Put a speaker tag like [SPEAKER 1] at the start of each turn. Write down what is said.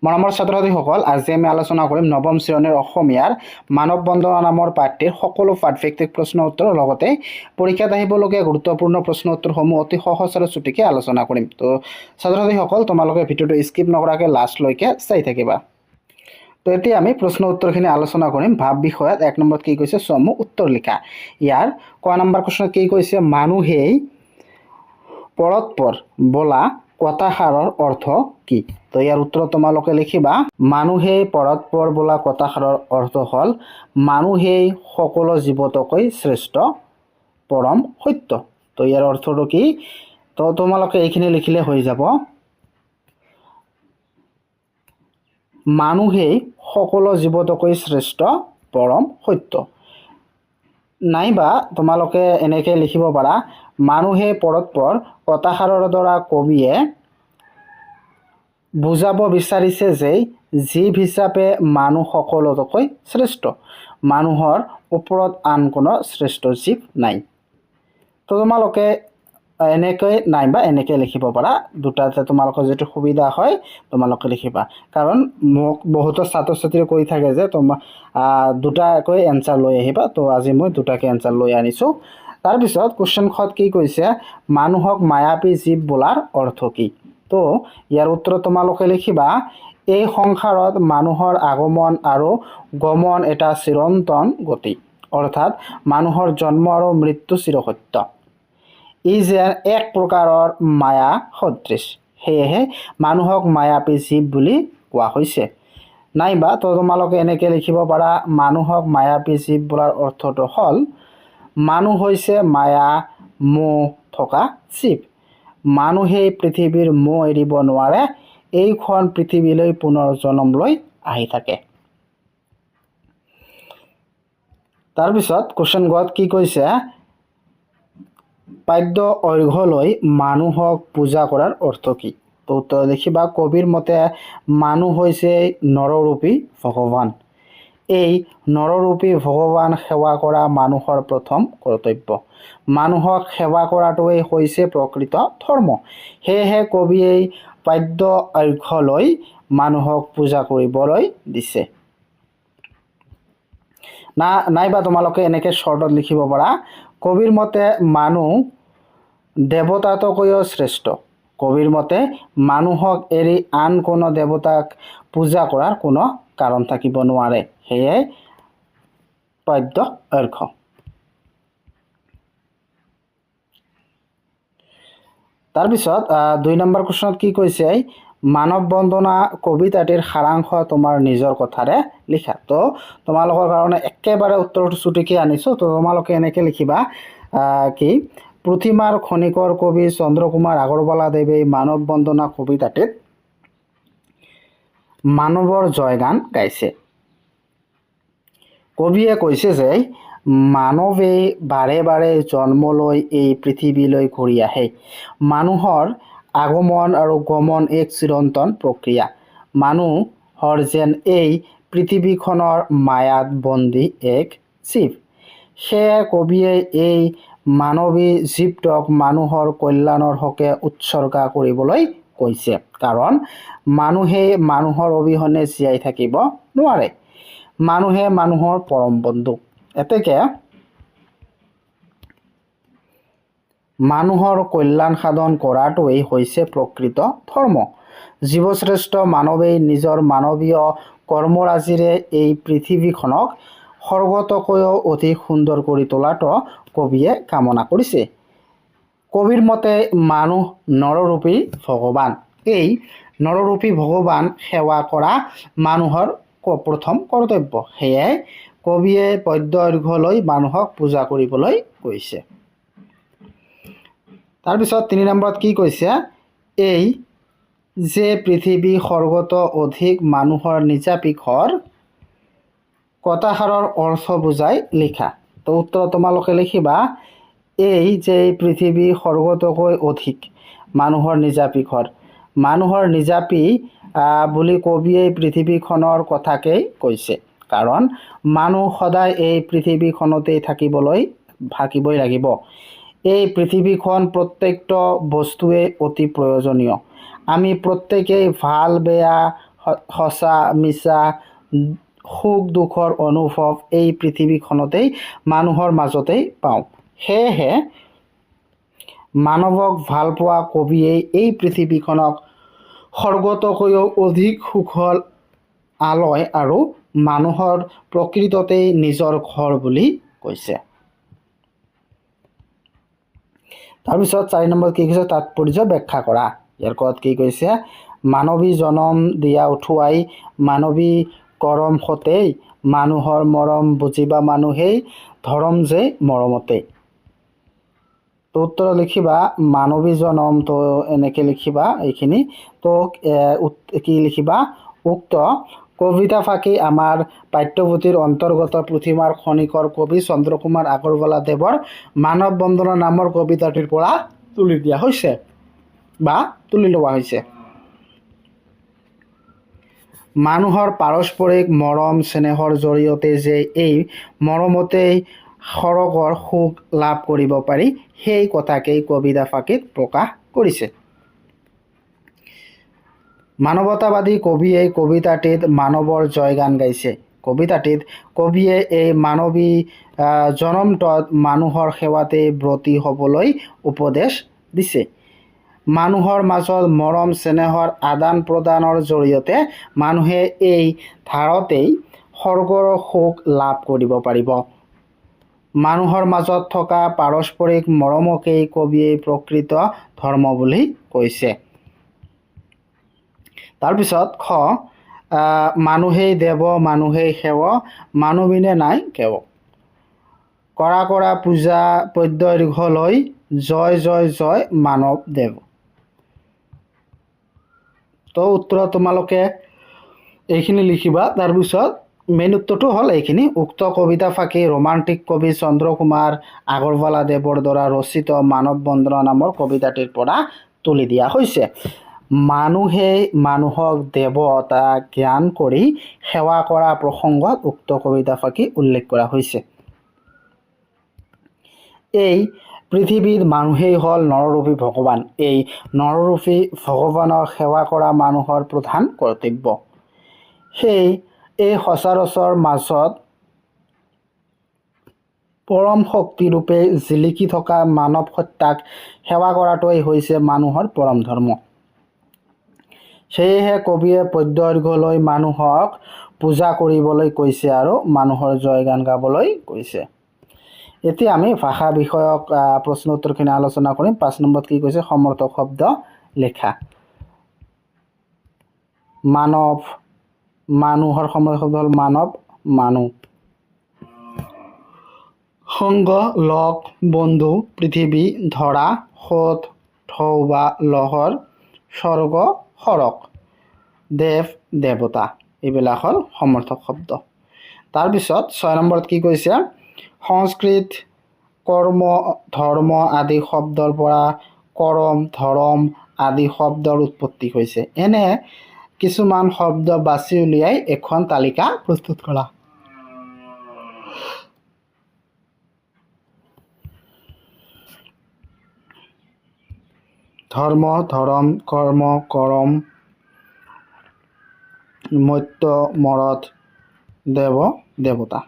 [SPEAKER 1] মৰমৰ ছাত্ৰ-ছাত্ৰীসকল, আজি আমি আলোচনা কৰিম নৱম শ্ৰেণীৰ অসমীয়াৰ মানৱ বন্দনা নামৰ পাঠটিৰ সকলো পাঠভিত্তিক প্ৰশ্ন উত্তৰ লগতে পৰীক্ষাত আহিবলগীয়া গুৰুত্বপূৰ্ণ প্ৰশ্ন উত্তৰসমূহ অতি সহজ আৰু চুটিকৈ আলোচনা কৰিম। তো ছাত্ৰ-ছাত্ৰীসকল, তোমালোকে ভিডিঅ'টো স্কিপ নকৰাকৈ লাষ্টলৈকে চাই থাকিবা। তো এতিয়া আমি প্ৰশ্ন উত্তৰখিনি আলোচনা কৰিম। ভাব বিষয়ত 1 নম্বৰত কি কৈছে, চমু উত্তৰ লিখা। ইয়াৰ ক নম্বৰ প্ৰশ্নত কি কৈছে, মানুহেই পৰস্পৰ বোলা কথাষাৰৰ অৰ্থ কি? তো ইয়াৰ উত্তৰ তোমালোকে লিখিবা, মানুহেই পৰস্পৰ বোলা কথাষাৰৰ অৰ্থ হ'ল মানুহেই সকলো জীৱতকৈ শ্ৰেষ্ঠ পৰম সত্য। তো ইয়াৰ অৰ্থটো কি? তো তোমালোকে এইখিনি লিখিলে হৈ যাব, মানুহেই সকলো জীৱতকৈ শ্ৰেষ্ঠ পৰম সত্য। নাইবা তোমালোকে এনেকৈ লিখিব পাৰা, মানুহে পৰস্পৰ কথাষাৰৰ দ্বাৰা কবিয়ে বুজাব বিচাৰিছে যে জীৱ হিচাপে মানুহ সকলোতকৈ শ্ৰেষ্ঠ, মানুহৰ ওপৰত আন কোনো শ্ৰেষ্ঠ জীৱ নাই। তো তোমালোকে এনেকৈ নাইবা এনেকৈ লিখিব পাৰা, দুটাতে তোমালোকৰ যিটো সুবিধা হয় তোমালোকে লিখিবা। কাৰণ মোক বহুতো ছাত্ৰ ছাত্ৰীয়ে কৈ থাকে যে দুটাকৈ এনচাৰ লৈ আহিবা। তো আজি মই দুটাকৈ এনচাৰ লৈ আনিছোঁ। তাৰপিছত কুৱেশ্যন খত কি কৈছে, মানুহক মায়াবী জীৱ বোলাৰ অৰ্থ কি? তো ইয়াৰ উত্তৰ তোমালোকে লিখিবা, এই সংসাৰত মানুহৰ আগমন আৰু গমন এটা চিৰন্তন গতি, অৰ্থাৎ মানুহৰ জন্ম আৰু মৃত্যু চিৰসত্য। ই যেন এক প্ৰকাৰৰ মায়া সদৃশ, সেয়েহে মানুহক মায়াবী জীৱ বুলি কোৱা হৈছে। নাইবা তো তোমালোকে এনেকৈ লিখিব পাৰা, মানুহক মায়াবী জীৱ বোলাৰ অৰ্থটো হ'ল মানুহ হৈছে মায়া মোহ থকা জীৱ। মানুহেই পৃথিৱীৰ মোহ এৰিব নোৱাৰে, এইখন পৃথিৱীলৈ পুনৰ জন্ম লৈ আহি থাকে। তাৰপিছত কুৱেশ্যন গত কি কৈছে, পাদ্য অৰ্ঘ্যলৈ মানুহক পূজা কৰাৰ অৰ্থ কি? তো উত্তৰ লিখিবা, কবিৰ মতে মানুহ হৈছে নৰৰূপী ভগৱান। এই নৰৰূপী ভগৱান সেৱা কৰা মানুহৰ প্ৰথম কৰ্তব্য। মানুহক সেৱা কৰাটোৱেই হৈছে প্ৰকৃত ধৰ্ম। সেয়েহে কবিয়ে পাদ্য অৰ্ঘ্যলৈ মানুহক পূজা কৰিবলৈ দিছে। নাইবা তোমালোকে এনেকৈ শ্বৰ্টত লিখিব পাৰা, কবিৰ মতে মানুহ দেৱতাতকৈও শ্ৰেষ্ঠ। কবিৰ মতে মানুহক এৰি আন কোনো দেৱতাক পূজা কৰাৰ কোনো কাৰণ থাকিব নোৱাৰে, সেয়ে পাদ্য অৰ্ঘ্য। তাৰপিছত 2 নম্বৰ কুৱেশ্যনত কি কৈছে, মানৱ বন্দনা কবিতাটিৰ সাৰাংশ তোমাৰ নিজৰ কথাৰে লিখা। তো তোমালোকৰ কাৰণে একেবাৰে উত্তৰটো চুটিকৈ আনিছোঁ। তো তোমালোকে এনেকৈ লিখিবা, কি প্ৰতিমাৰ খনিকৰ কবি চন্দ্ৰকুমাৰ আগৰৱালাদেৱে মানৱ বন্দনা কবিতাটিত মানৱৰ জয়গান গাইছে। কবিয়ে কৈছে যে মানৱে বাৰে বাৰে জন্ম লৈ এই পৃথিৱীলৈ ঘূৰি আহে। মানুহৰ আগমন আৰু গমন এক চিৰন্তন প্ৰক্ৰিয়া। মানুহৰ যেন এই পৃথিৱীখনৰ মায়াত বন্দী এক জীৱ। সেয়ে কবিয়ে এই মানৱী জীৱটোক মানুহৰ কল্যাণৰ হকে উৎসৰ্গা কৰিবলৈ কৈছে, কাৰণ মানুহে মানুহৰ অবিহনে জীয়াই থাকিব নোৱাৰে। মানুহে মানুহৰ পৰম বন্ধু। এতেকে মানুহৰ কল্যাণ সাধন কৰাটোৱেই হৈছে প্ৰকৃত ধৰ্ম। জীৱশ্ৰেষ্ঠ মানৱেই নিজৰ মানৱীয় কৰ্মৰাজিৰে এই পৃথিৱীখনক স্বৰ্গতকৈও অধিক সুন্দৰ কৰি তোলাটো কবিয়ে কামনা কৰিছে। কবিৰ মতে মানুহ নৰৰূপী ভগৱান। এই নৰৰূপী ভগৱান সেৱা কৰা মানুহৰ প্ৰথম কৰ্তব্য। সেয়ে কবিয়ে পদ্য অৰ্ঘ্যলৈ মানুহক পূজা কৰিবলৈ কৈছে। তাৰপিছত 3 নম্বৰত কি কৈছে, এই যে পৃথিৱী স্বৰ্গত অধিক মানুহৰ নিজাপিখৰ কথাষাৰৰ অৰ্থ বুজাই লিখা। তো উত্তৰ তোমালোকে লিখিবা, এই যে পৃথিৱী স্বৰ্গতকৈ অধিক মানুহৰ নিজাপিখৰ। মানুহৰ নিজাপি বুলি কবিয়ে পৃথিৱীখনৰ কথাকেই কৈছে, কাৰণ মানুহ সদায় এই পৃথিৱীখনতেই থাকিবই লাগিব। এই পৃথিৱীখন প্ৰত্যেকটো বস্তুৱেই অতি প্ৰয়োজনীয়। আমি প্ৰত্যেকেই ভাল বেয়া সঁচা মিছা সুখ দুখৰ অনুভৱ এই পৃথিৱীখনতেই মানুহৰ মাজতেই পাওঁ। সেয়েহে মানৱক ভাল পোৱা কবিয়ে এই পৃথিৱীখনক স্বৰ্গতকৈও অধিক সুখৰ আলয় আৰু মানুহৰ প্ৰকৃততেই নিজৰ ঘৰ বুলি কৈছে। তাৰপিছত 4 নম্বৰ কি কৈছে, তাৎপৰ্য ব্যাখ্যা কৰা। ইয়াৰ ক'ত কি কৈছে, মানৱী জনম দিয়া উঠুৱাই মানৱী কৰম সতেই মানুহৰ মৰম বুজিবা মানুহেই ধৰম যে মৰমতেই। তো উত্তৰ লিখিবা মানৱী জনম, তো এনেকৈ লিখিবা এইখিনি। তো কি লিখিবা, উক্ত কবিতা ফাঁকি আমাৰ পাঠ্যপুথিৰ অন্তৰ্গত পুথিমাৰ খনিকৰ কবি চন্দ্ৰকুমাৰ আগৰৱালা দেৱৰ মানৱ বন্দনা নামৰ কবিতাটিৰ পৰা তুলি দিয়া হৈছে বা তুলি লোৱা হৈছে। মানুহৰ পাৰস্পৰিক মৰম চেনেহৰ জৰিয়তে যে এই মৰমতেই সৰগৰ সুখ লাভ কৰিব পাৰি, সেই কথাকেই কবিতা ফাঁকিত প্ৰকাশ কৰিছে। মানৱতাবাদী কবিয়ে কবিতাটিত মানৱৰ জয়গান গাইছে। কবিতাটিত কবিয়ে এই মানৱী জনমটোত মানুহৰ সেৱাতে ব্ৰতী হ'বলৈ উপদেশ দিছে। মানুহৰ মাজত মৰম চেনেহৰ আদান প্ৰদানৰ জৰিয়তে মানুহে এই ধাৰতেই স্বৰ্গৰ সুখ লাভ কৰিব পাৰিব। মানুহৰ মাজত থকা পাৰস্পৰিক মৰমকেই কবিয়ে প্ৰকৃত ধৰ্ম বুলি কৈছে। তাৰপিছত খ, মানুহেই দেৱ মানুহেই সেৱ মানুহবিনে নাই কেৱ। কৰা কৰা পূজা পদ্যৰ্ঘলৈ জয় জয় জয় মানৱ দেৱ। তো উত্তৰ তোমালোকে এইখিনি লিখিবা। তাৰপিছত মেইন উত্তৰটো হ'ল এইখিনি, উক্ত কবিতা ফাঁকি ৰোমান্টিক কবি চন্দ্ৰকুমাৰ আগৰৱালা দেৱৰ দ্বাৰা ৰচিত মানৱ বন্দনা নামৰ কবিতাটিৰ পৰা তুলি দিয়া হৈছে। মানুহেই মানুহক দেৱতা জ্ঞান কৰি সেৱা কৰা প্ৰসংগত উক্ত কবিতা ফাঁকি উল্লেখ কৰা হৈছে। এই পৃথিৱীৰ মানুহেই হ'ল নৰৰূপী ভগৱান। এই নৰৰূপী ভগৱানৰ সেৱা কৰা মানুহৰ প্ৰধান কৰ্তব্য। এই সচৰাচৰ মাজত পৰম শক্তিৰূপে জিলিকি থকা মানৱ সত্তাক সেৱা কৰাটোৱেই হৈছে মানুহৰ পৰম ধৰ্ম। সেয়েহে কবিয়ে পদ্যৰ্ঘলৈ মানুহক পূজা কৰিবলৈ কৈছে আৰু মানুহৰ জয়গান গাবলৈ কৈছে। এতিয়া আমি ভাষা বিষয়ক প্ৰশ্ন উত্তৰখিনি আলোচনা কৰিম। 5 নম্বৰত কি কৈছে, সমৰ্থক শব্দ লিখা। মানৱ, মানুহৰ সমৰ্থক শব্দ হ'ল মানৱ, মানুহ। সংগ, লগ, বন্ধু, পৃথিৱী, ধৰা, সোঁত, ঢৌ বা লহৰ, স্বৰ্গ, সৰগ, দেৱ, দেৱতা, এইবিলাক হ'ল সমৰ্থক শব্দ। তাৰপিছত 6 নম্বৰত কি কৈছে, সংস্কৃত কৰ্ম ধৰ্ম আদি শব্দৰ পৰা কৰম ধৰম আদি শব্দৰ উৎপত্তি হৈছে। এনে কিছুমান শব্দ বাছি উলিয়াই এখন তালিকা প্ৰস্তুত কৰা। ধৰ্ম ধৰম, কৰ্ম কৰম, মৰ্ত্য মৰদ, দেৱ দেৱতা।